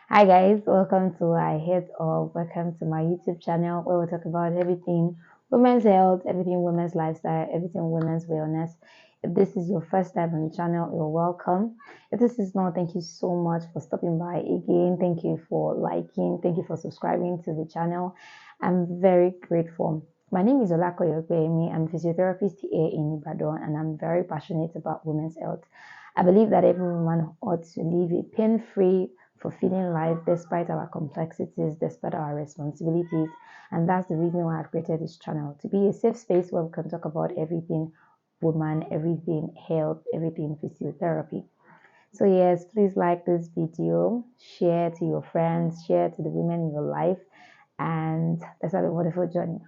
Hi guys, welcome to I Hit or welcome to my YouTube channel where we talk about everything women's health, everything women's lifestyle, everything women's wellness. If this is your first time on the channel, you're welcome. If this is not, thank you so much for stopping by again. Thank you for liking, thank you for subscribing to the channel. I'm very grateful. My name is Olako Yogbemi. I'm a physiotherapist here in Ibadan and I'm very passionate about women's health. I believe that every woman ought to live a pain-free, fulfilling life despite our complexities, despite our responsibilities. And that's the reason why I created this channel, to be a safe space where we can talk about everything woman, everything health, everything physiotherapy. So yes, please like this video, share to your friends, share to the women in your life, and let's have a wonderful journey.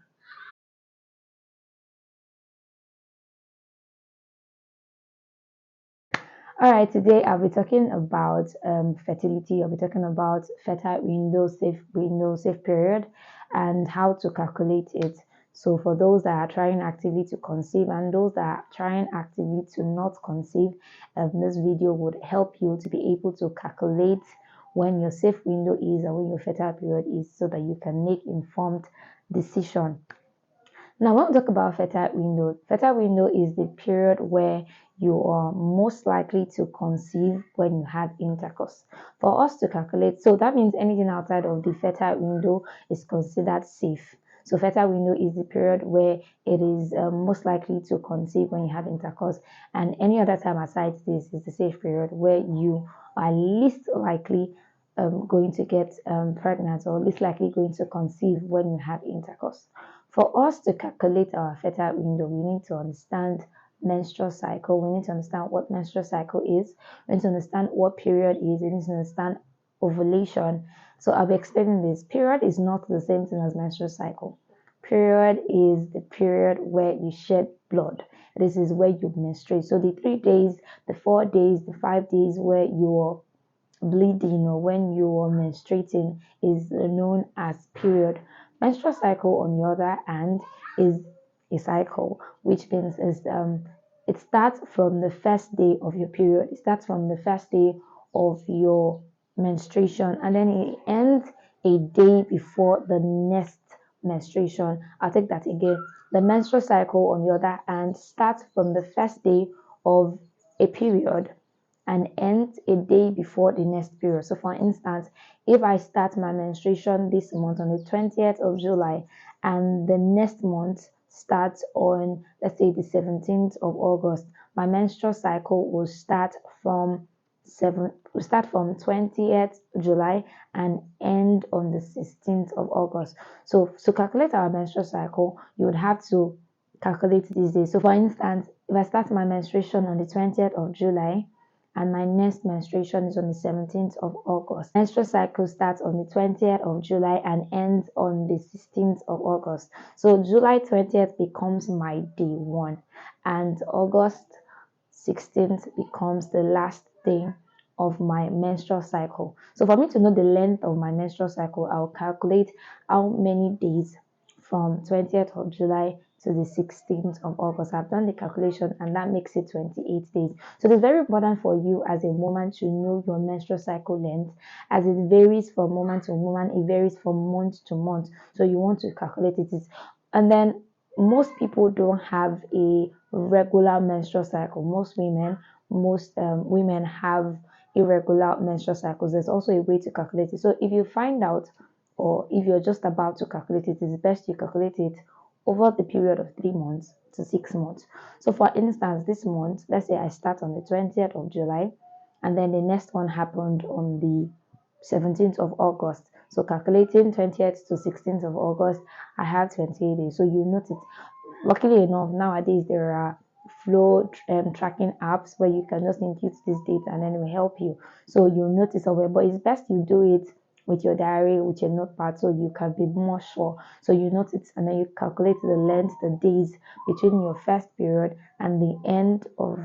All right, today I'll be talking about fertility. I'll be talking about fertile window, safe period, and how to calculate it. So for those that are trying actively to conceive and those that are trying actively to not conceive, this video would help you to be able to calculate when your safe window is and when your fertile period is, so that you can make informed decision. Now, when we talk about fertile window is the period where you are most likely to conceive when you have intercourse. For us to calculate, so that means anything outside of the fertile window is considered safe. So fertile window is the period where it is most likely to conceive when you have intercourse, and any other time aside this is the safe period where you are least likely going to get pregnant or least likely going to conceive when you have intercourse. For us to calculate our fertile window, we need to understand menstrual cycle. We need to understand what menstrual cycle is. We need to understand what period is. We need to understand ovulation. So I'll be explaining this. Period is not the same thing as menstrual cycle. Period is the period where you shed blood. This is where you menstruate. So the 3 days, the 4 days, the 5 days where you're bleeding or when you are menstruating is known as period. Menstrual cycle, on the other hand, is a cycle, which means it starts from the first day of your period. It starts from the first day of your menstruation, and then it ends a day before the next menstruation. I'll take that again. The menstrual cycle, on the other hand, starts from the first day of a period and ends a day before the next period. So, for instance, if I start my menstruation this month on the 20th of July and the next month starts on, let's say, the 17th of August, my menstrual cycle will start from 20th July and end on the 16th of August. So to calculate our menstrual cycle, you would have to calculate these days. So for instance, if I start my menstruation on the 20th of July and my next menstruation is on the 17th of August. Menstrual cycle starts on the 20th of July and ends on the 16th of August. So July 20th becomes my day one, and August 16th becomes the last day of my menstrual cycle. So for me to know the length of my menstrual cycle, I'll calculate how many days from 20th of July to the 16th of August. I've done the calculation and that makes it 28 days. So it's very important for you as a woman to know your menstrual cycle length, as it varies from woman to woman, it varies from month to month. So you want to calculate it. And then most people don't have a regular menstrual cycle. Most women have irregular menstrual cycles. There's also a way to calculate it. So if you find out, or if you're just about to calculate it, it's best you calculate it over the period of 3 months to 6 months. So for instance, this month, let's say I start on the 20th of July, and then the next one happened on the 17th of August. So calculating 20th to 16th of August, I have 28 days. So you notice, luckily enough, nowadays there are flow tracking apps where you can just input this data and then it will help you. So you'll notice somewhere, but it's best you do it with your diary, with your notepad, so you can be more sure. So you note it and then you calculate the length, the days between your first period and the end of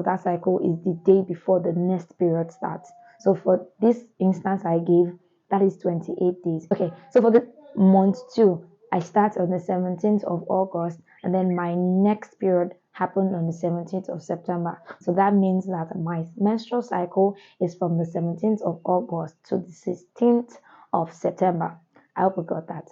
that cycle is the day before the next period starts. So for this instance I gave, that is 28 days. Okay, so for the month two, I start on the 17th of August and then my next period happened on the 17th of September. So that means that my menstrual cycle is from the 17th of August to the 16th of September. I hope you got that.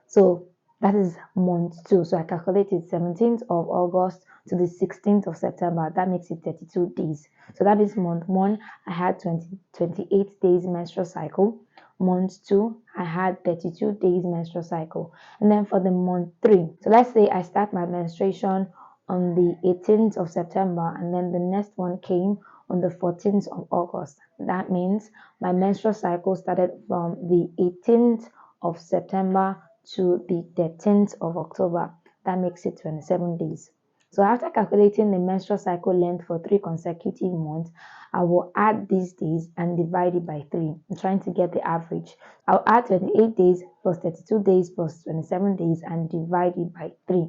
So that is month 2. So I calculated 17th of August to the 16th of September. That makes it 32 days. So that means month 1, I had 28 days menstrual cycle. Month 2, I had 32 days menstrual cycle. And then for the month 3, so let's say I start my menstruation on the 18th of September, and then the next one came on the 14th of August. That means my menstrual cycle started from the 18th of September to the 13th of October. That makes it 27 days. So after calculating the menstrual cycle length for 3 consecutive months, I will add these days and divide it by 3. I'm trying to get the average. I'll add 28 days plus 32 days plus 27 days and divide it by 3.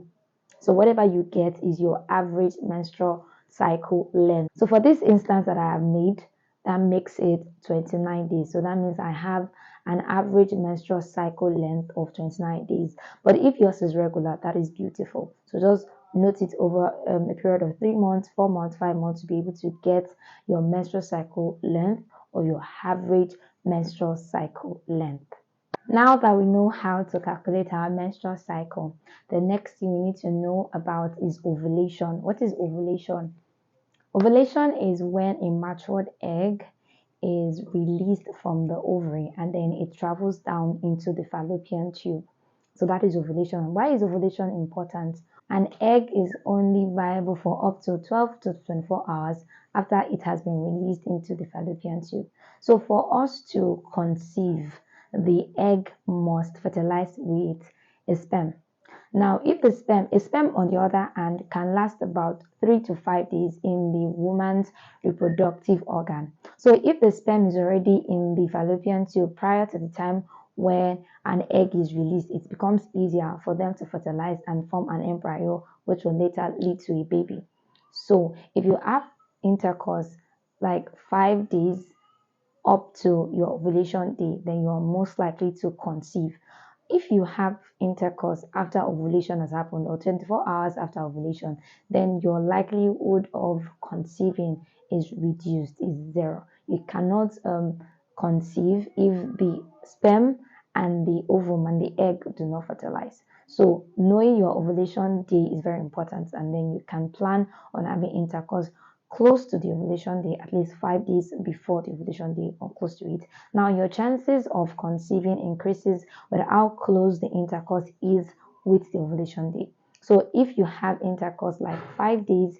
So whatever you get is your average menstrual cycle length. So for this instance that I have made, that makes it 29 days. So that means I have an average menstrual cycle length of 29 days. But if yours is regular, that is beautiful. So just note it over a period of 3 months, 4 months, 5 months to be able to get your menstrual cycle length or your average menstrual cycle length. Now that we know how to calculate our menstrual cycle, the next thing we need to know about is ovulation. What is ovulation? Ovulation is when a matured egg is released from the ovary and then it travels down into the fallopian tube. So that is ovulation. Why is ovulation important? An egg is only viable for up to 12 to 24 hours after it has been released into the fallopian tube. So for us to conceive, the egg must fertilize with a sperm. Now, if a sperm on the other hand can last about 3 to 5 days in the woman's reproductive organ. So if the sperm is already in the fallopian tube prior to the time when an egg is released, it becomes easier for them to fertilize and form an embryo, which will later lead to a baby. So if you have intercourse like 5 days up to your ovulation day, then you are most likely to conceive. If you have intercourse after ovulation has happened or 24 hours after ovulation, then your likelihood of conceiving is reduced, is 0. You cannot conceive if the sperm and the ovum and the egg do not fertilize. So knowing your ovulation day is very important, and then you can plan on having intercourse close to the ovulation day, at least 5 days before the ovulation day or close to it. Now your chances of conceiving increases with how close the intercourse is with the ovulation day. So if you have intercourse like 5 days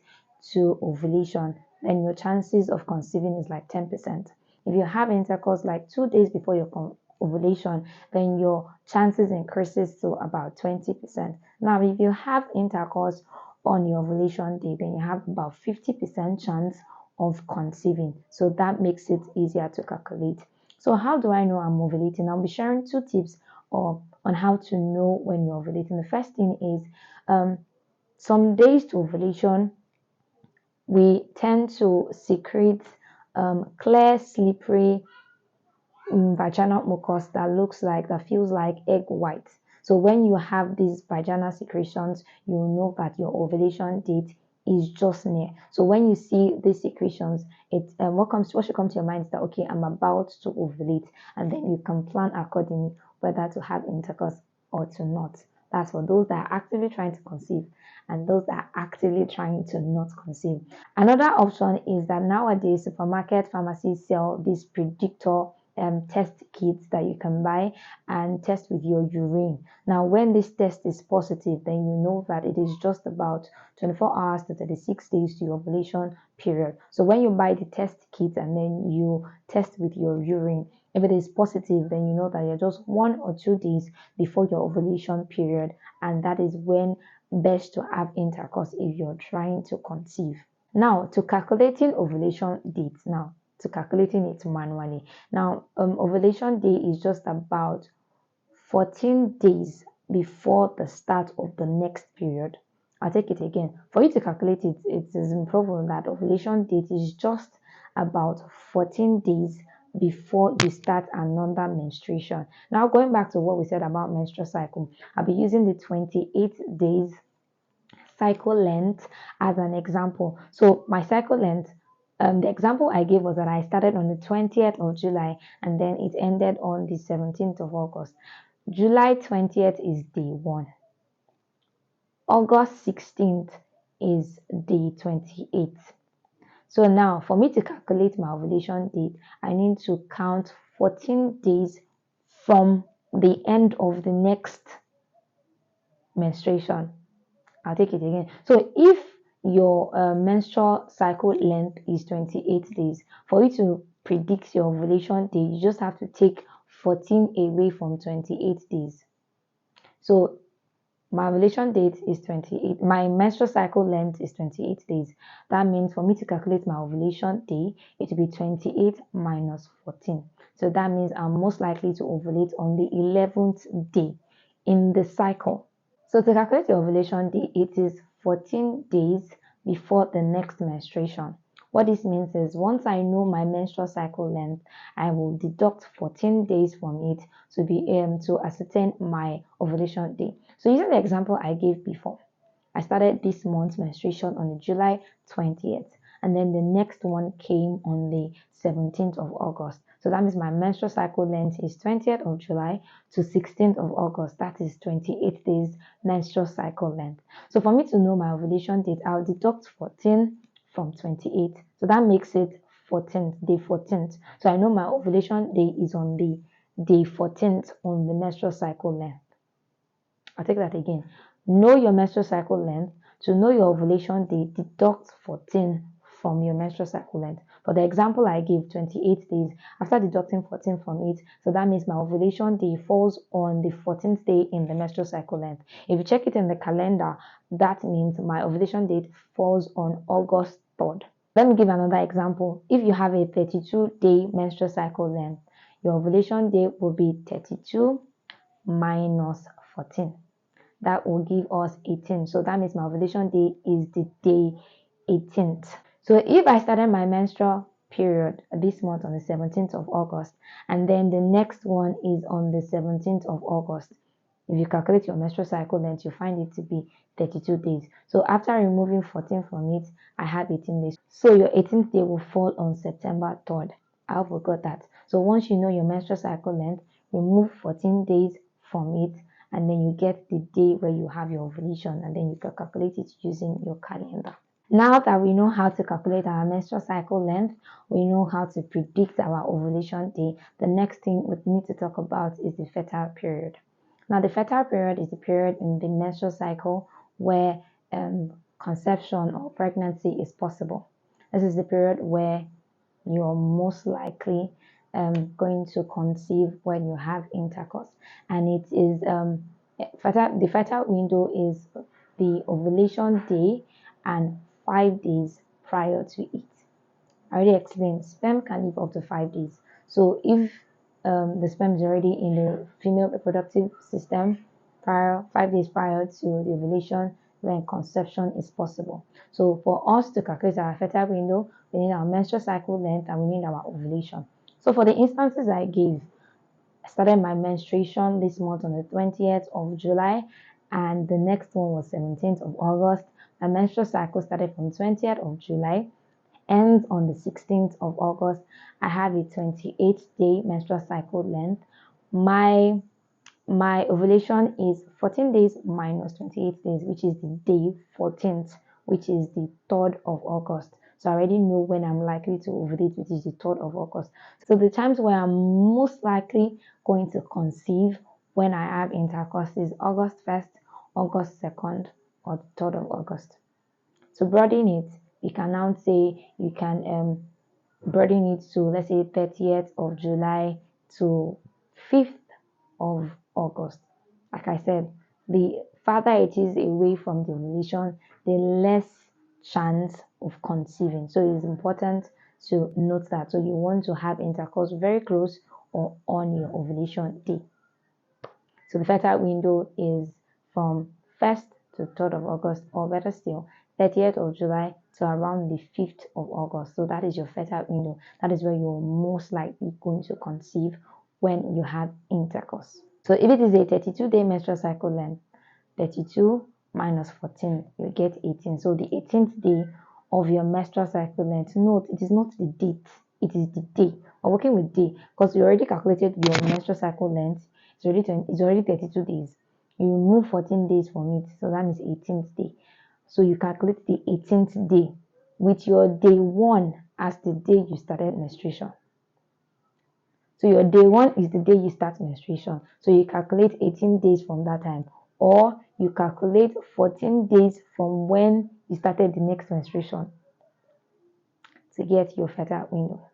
to ovulation, then your chances of conceiving is like 10%. If you have intercourse like 2 days before your ovulation, then your chances increases to about 20%. Now if you have intercourse on your ovulation day, then you have about 50% chance of conceiving. So that makes it easier to calculate. So how do I know I'm ovulating? I'll be sharing 2 tips on how to know when you're ovulating. The first thing is some days to ovulation, we tend to secrete clear, slippery vaginal mucus that feels like egg white. So when you have these vaginal secretions, you know that your ovulation date is just near. So when you see these secretions, what should come to your mind is that okay, I'm about to ovulate, and then you can plan accordingly whether to have intercourse or to not. That's for those that are actively trying to conceive and those that are actively trying to not conceive. Another option is that nowadays supermarket pharmacies sell this predictor test kits that you can buy and test with your urine. Now, when this test is positive, then you know that it is just about 24 hours to 36 days to your ovulation period. So when you buy the test kit and then you test with your urine, if it is positive, then you know that you're just 1 or 2 days before your ovulation period, and that is when best to have intercourse if you're trying to conceive. Now, to calculating ovulation dates to calculating it manually. Now, ovulation day is just about 14 days before the start of the next period. I'll take it again. For you to calculate it, it is proven that ovulation date is just about 14 days before you start another menstruation. Now, going back to what we said about menstrual cycle, I'll be using the 28 days cycle length as an example. So my cycle length, the example I gave was that I started on the 20th of July and then it ended on the 17th of August. July 20th is day 1. August 16th is day 28th. So now for me to calculate my ovulation date, I need to count 14 days from the end of the next menstruation. I'll take it again. So if your menstrual cycle length is 28 days, for you to predict your ovulation day, you just have to take 14 away from 28 days. So my ovulation date is 28. My menstrual cycle length is 28 days. That means for me to calculate my ovulation day, it will be 28 minus 14. So that means I'm most likely to ovulate on the 11th day in the cycle. So to calculate your ovulation day, it is 14 days before the next menstruation. What this means is once I know my menstrual cycle length, I will deduct 14 days from it to be to ascertain my ovulation day. So using the example I gave before, I started this month's menstruation on the July 20th, and then the next one came on the 17th of August. So that means my menstrual cycle length is 20th of July to 16th of August. That is 28 days menstrual cycle length. So for me to know my ovulation date, I'll deduct 14 from 28. So that makes it 14th, day 14th. So I know my ovulation day is on the day 14th on the menstrual cycle length. I'll take that again. Know your menstrual cycle length. To know your ovulation day, deduct 14 from your menstrual cycle length. For the example I gave, 28 days, after deducting 14 from it, so that means my ovulation day falls on the 14th day in the menstrual cycle length. If you check it in the calendar, that means my ovulation date falls on August 3rd. Let me give another example. If you have a 32-day menstrual cycle length, your ovulation day will be 32 minus 14. That will give us 18. So that means my ovulation day is the day 18th. So if I started my menstrual period this month on the 17th of August, and then the next one is on the 17th of August, if you calculate your menstrual cycle length, you find it to be 32 days. So after removing 14 from it, I have 18 days. So your 18th day will fall on September 3rd. I forgot that. So once you know your menstrual cycle length, remove 14 days from it, and then you get the day where you have your ovulation, and then you can calculate it using your calendar. Now that we know how to calculate our menstrual cycle length, we know how to predict our ovulation day, the next thing we need to talk about is the fertile period. Now, the fertile period is the period in the menstrual cycle where conception or pregnancy is possible. This is the period where you're most likely going to conceive when you have intercourse, and it is the fertile window is the ovulation day and 5 days prior to it. I already explained sperm can live up to 5 days. So if the sperm is already in the female reproductive system 5 days prior to the ovulation, when conception is possible. So for us to calculate our fertile window, we need our menstrual cycle length and we need our ovulation. So for the instances I gave, I started my menstruation this month on the 20th of July, and the next one was 17th of August. My menstrual cycle started from 20th of July, ends on the 16th of August. I have a 28-day menstrual cycle length. My ovulation is 14 days minus 28 days, which is the day 14th, which is the 3rd of August. So I already know when I'm likely to ovulate, which is the 3rd of August. So the times where I'm most likely going to conceive when I have intercourse is August 1st, August 2nd, or the 3rd of August. To broaden it, you can now say you can broaden it to, let's say, 30th of July to 5th of August. Like I said, the farther it is away from the ovulation, the less chance of conceiving. So it is important to note that. So you want to have intercourse very close or on your ovulation day. So the fertile window is from 1st to 3rd of August, or better still, 30th of July to around the 5th of August. So that is your fertile window. That is where you're most likely going to conceive when you have intercourse. So if it is a 32-day menstrual cycle length, 32 minus 14, you get 18. So the 18th day of your menstrual cycle length. Note, it is not the date, it is the day. We're working with day because you already calculated your menstrual cycle length. It's already 32 days. You remove 14 days from it, so that means 18th day. So you calculate the 18th day with your day 1 as the day you started menstruation. So your day 1 is the day you start menstruation. So you calculate 18 days from that time, or you calculate 14 days from when you started the next menstruation to get your fertile window.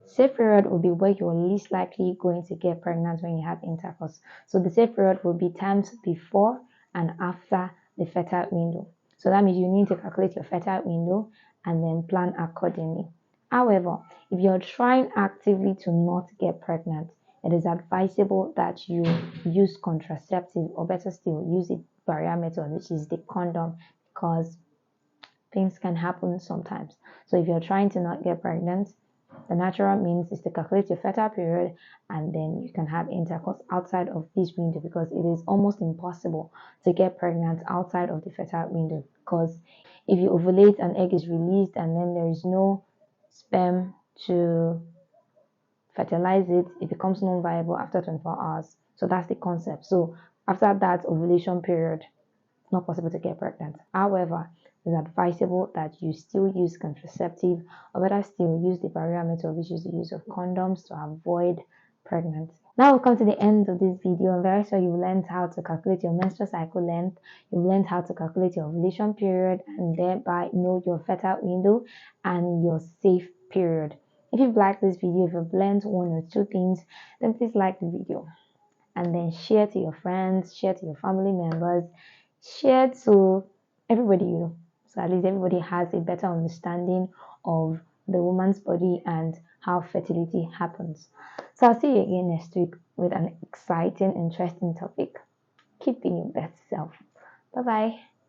Safe period will be where you're least likely going to get pregnant when you have intercourse. So the safe period will be times before and after the fertile window. So that means you need to calculate your fertile window and then plan accordingly. However, if you're trying actively to not get pregnant, it is advisable that you use contraceptive, or better still, use a barrier method, which is the condom, because things can happen sometimes. So if you're trying to not get pregnant, the natural means is to calculate your fertile period, and then you can have intercourse outside of this window, because it is almost impossible to get pregnant outside of the fertile window. Because if you ovulate, an egg is released and then there is no sperm to fertilize it, it becomes non-viable after 24 hours. So that's the concept. So after that ovulation period, it's not possible to get pregnant. However, it's advisable that you still use contraceptive, or better still, use the barrier method, which is the use of condoms to avoid pregnancy. Now we've come to the end of this video. I'm very sure you've learned how to calculate your menstrual cycle length, you've learned how to calculate your ovulation period, and thereby know your fertile window and your safe period. If you've liked this video, if you've learned one or two things, then please like the video and then share to your friends, share to your family members, share to everybody you know. So at least everybody has a better understanding of the woman's body and how fertility happens. So I'll see you again next week with an exciting, interesting topic. Keep being your best self. Bye bye.